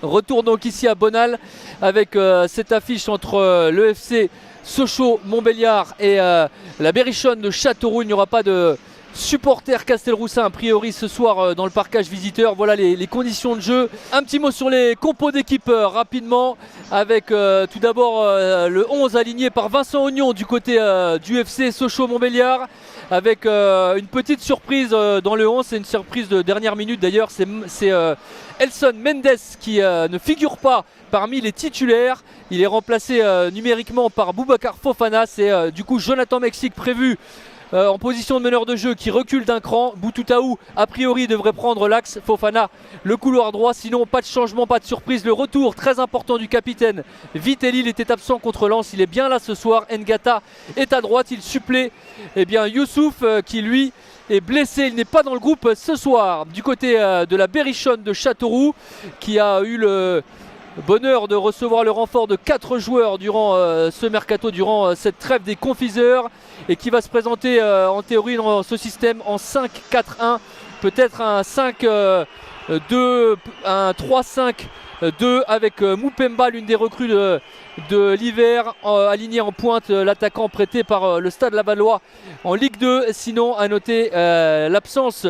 Retour donc ici à Bonal avec cette affiche entre le FC Sochaux-Montbéliard et la Berrichonne de Châteauroux. Il n'y aura pas de supporters Castelroussin a priori ce soir dans le parcage visiteur. Voilà les conditions de jeu. Un petit mot sur les compos d'équipe rapidement avec tout d'abord le 11 aligné par Vincent Ognon du côté du FC Sochaux-Montbéliard avec une petite surprise dans le 11. C'est une surprise de dernière minute d'ailleurs. C'est Elson Mendes qui ne figure pas parmi les titulaires. Il est remplacé numériquement par Boubacar Fofana. C'est du coup Jonathan Mexique prévu en position de meneur de jeu qui recule d'un cran. Boutoutaou a priori devrait prendre l'axe, Fofana le couloir droit. Sinon pas de changement, pas de surprise. Le retour très important du capitaine Vitelli, il était absent contre Lens, il est bien là ce soir. Ngata est à droite, il supplée Youssouf qui lui est blessé, il n'est pas dans le groupe ce soir. Du côté de la Berrichonne de Châteauroux qui a eu le bonheur de recevoir le renfort de 4 joueurs durant ce mercato, durant cette trêve des confiseurs, et qui va se présenter en théorie dans ce système en 5-4-1, peut-être un 5-2, un 3-5-2 avec Moupemba, l'une des recrues de l'hiver, aligné en pointe, l'attaquant prêté par le Stade Lavallois en Ligue 2. Sinon à noter l'absence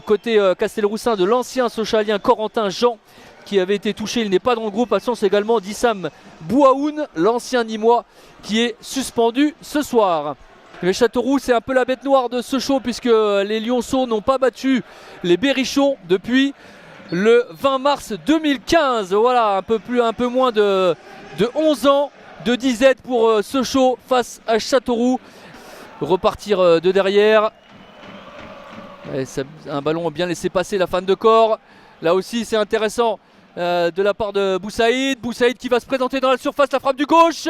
côté Castelroussin de l'ancien Sochalien Corentin Jean qui avait été touché, il n'est pas dans le groupe. Absence également d'Issam Bouaoun, l'ancien Nîmois, qui est suspendu ce soir. Les Châteauroux, c'est un peu la bête noire de Sochaux puisque les Lyonceaux n'ont pas battu les Berrichons depuis le 20 mars 2015. Voilà, un peu moins de 11 ans de disette pour Sochaux face à Châteauroux. Repartir de derrière. Et un ballon bien laissé passer, la fin de corps. Là aussi, c'est intéressant. De la part de Boussaïd. Boussaïd qui va se présenter dans la surface, la frappe du gauche.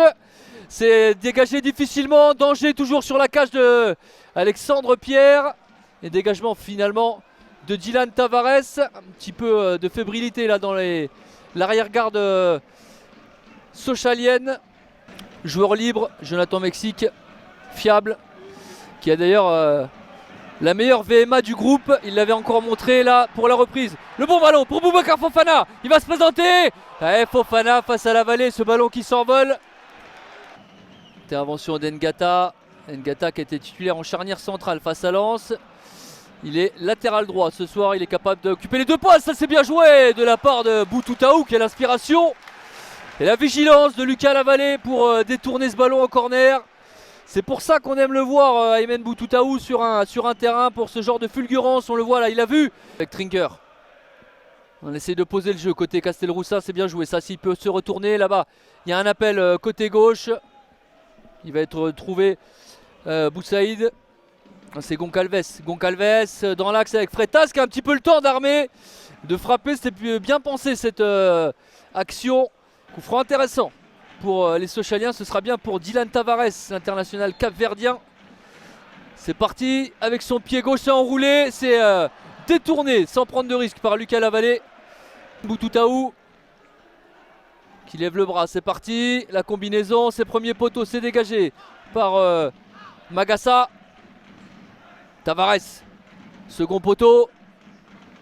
C'est dégagé difficilement. Danger toujours sur la cage de Alexandre Pierre. Et dégagement finalement de Dylan Tavares. Un petit peu de fébrilité là dans l'arrière-garde sochalienne. Joueur libre, Jonathan Mexique, fiable, qui a d'ailleurs la meilleure VMA du groupe. Il l'avait encore montré là pour la reprise. Le bon ballon pour Boubacar Fofana. Il va se présenter. Fofana face à la vallée. Ce ballon qui s'envole. Intervention d'Ngata. Ngata qui était titulaire en charnière centrale face à Lens. Il est latéral droit ce soir. Il est capable d'occuper les deux postes. Ça c'est bien joué de la part de Boutoutaou. Quelle inspiration. Et la vigilance de Lucas Lavallée pour détourner ce ballon en corner. C'est pour ça qu'on aime le voir, Aymen Boutoutaou sur un terrain pour ce genre de fulgurance. On le voit là, il a vu avec Trinker. On essaie de poser le jeu côté Castelroussin, c'est bien joué. Ça, s'il peut se retourner là-bas, il y a un appel côté gauche. Il va être trouvé Boussaïd. C'est Goncalves. Goncalves dans l'axe avec Freitas qui a un petit peu le temps d'armer, de frapper. C'était bien pensé cette action. Coup franc intéressant. Pour les Sochaliens, ce sera bien pour Dylan Tavares, l'international capverdien. C'est parti avec son pied gauche, c'est enroulé, c'est détourné sans prendre de risque par Lucas Lavallée. Boutoutaou qui lève le bras, c'est parti. La combinaison, ses premiers poteaux, c'est dégagé par Magassa. Tavares, second poteau.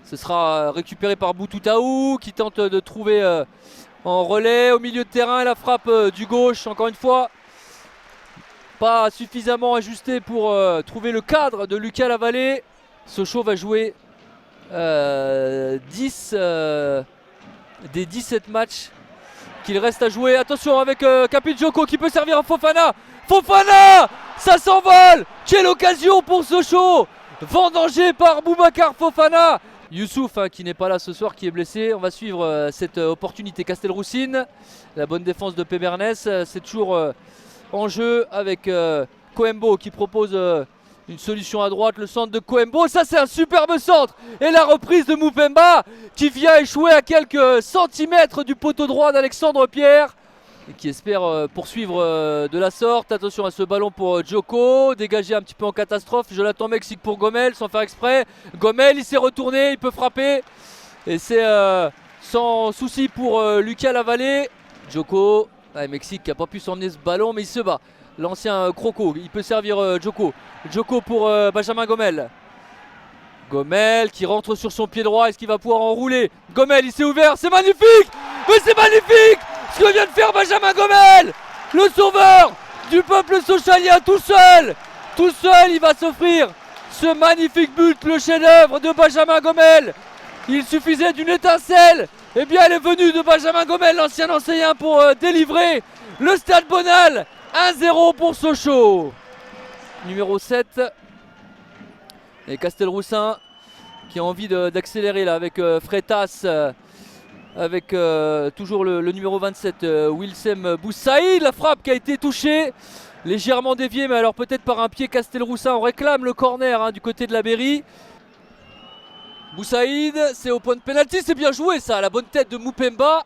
Ce sera récupéré par Boutoutaou qui tente de trouver en relais au milieu de terrain. La frappe du gauche, encore une fois, pas suffisamment ajusté pour trouver le cadre de Lucas Lavallée. Sochaux va jouer 10 des 17 matchs qu'il reste à jouer. Attention avec Kapil Djoko qui peut servir à Fofana. Fofana, ça s'envole. Quelle occasion pour Sochaux. Vendangé par Boubacar Fofana. Youssouf qui n'est pas là ce soir, qui est blessé. On va suivre cette opportunité. Castelroussine, la bonne défense de Pébernes. C'est toujours en jeu avec Coembo qui propose une solution à droite. Le centre de Coembo, ça c'est un superbe centre. Et la reprise de Moupemba qui vient échouer à quelques centimètres du poteau droit d'Alexandre Pierre. Et qui espère poursuivre de la sorte. Attention à ce ballon pour Djoko, dégagé un petit peu en catastrophe. Jonathan Mexique pour Gomel sans faire exprès. Gomel, il s'est retourné, il peut frapper. Et c'est sans souci pour Lucas Lavallée. Djoko, Mexique qui n'a pas pu s'emmener ce ballon, mais il se bat. L'ancien Croco, il peut servir Djoko. Djoko pour Benjamin Gomel. Gomel qui rentre sur son pied droit, est-ce qu'il va pouvoir enrouler? Gomel, il s'est ouvert, c'est magnifique! Mais c'est magnifique ce que vient de faire Benjamin Gomel, le sauveur du peuple sochalien, tout seul, il va s'offrir ce magnifique but, le chef-d'œuvre de Benjamin Gomel. Il suffisait d'une étincelle, et bien elle est venue de Benjamin Gomel, l'ancien enseignant, pour délivrer le Stade Bonal. 1-0 pour Sochaux. Numéro 7. Et Castelroussin qui a envie d'accélérer là avec Freitas, avec toujours le numéro 27, Wilsem Boussaïd. La frappe qui a été touchée, légèrement déviée, mais alors peut-être par un pied Castelroussin. On réclame le corner du côté de la Berry. Boussaïd, c'est au point de pénalty, c'est bien joué ça, la bonne tête de Moupemba.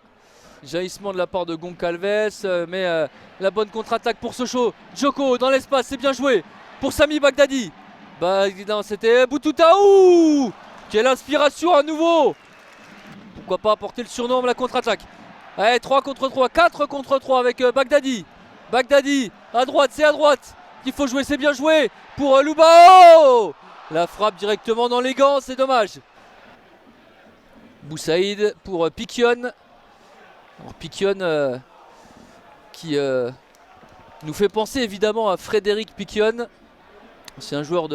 Jaillissement de la part de Goncalves, mais la bonne contre-attaque pour Sochaux. Djoko dans l'espace, c'est bien joué pour Sami Bagdadi. Non, c'était Boutoutaou. Quelle inspiration à nouveau. Pourquoi pas apporter le surnom la contre-attaque. Allez, 3 contre 3, 4 contre 3 avec Bagdadi. Bagdadi à droite, c'est à droite qu'il faut jouer, c'est bien joué pour Loubao. La frappe directement dans les gants, c'est dommage. Boussaïd pour Piquion. Alors Piquion qui nous fait penser évidemment à Frédéric Piquion. C'est un joueur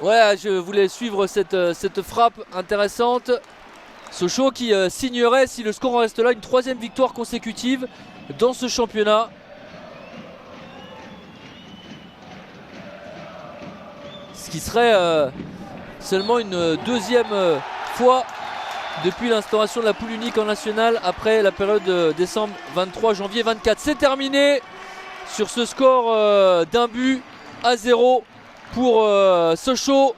Ouais, je voulais suivre cette frappe intéressante. Sochaux qui signerait, si le score en reste là, une 3e victoire consécutive dans ce championnat. Ce qui serait seulement une 2e fois depuis l'instauration de la poule unique en national après la période de décembre 23, janvier 24. C'est terminé sur ce score d'un but à 0 pour Sochaux.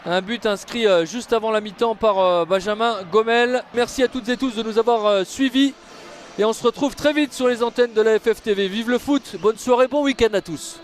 Un but inscrit juste avant la mi-temps par Benjamin Gomel. Merci à toutes et tous de nous avoir suivis. Et on se retrouve très vite sur les antennes de la FFTV. Vive le foot, bonne soirée, bon week-end à tous.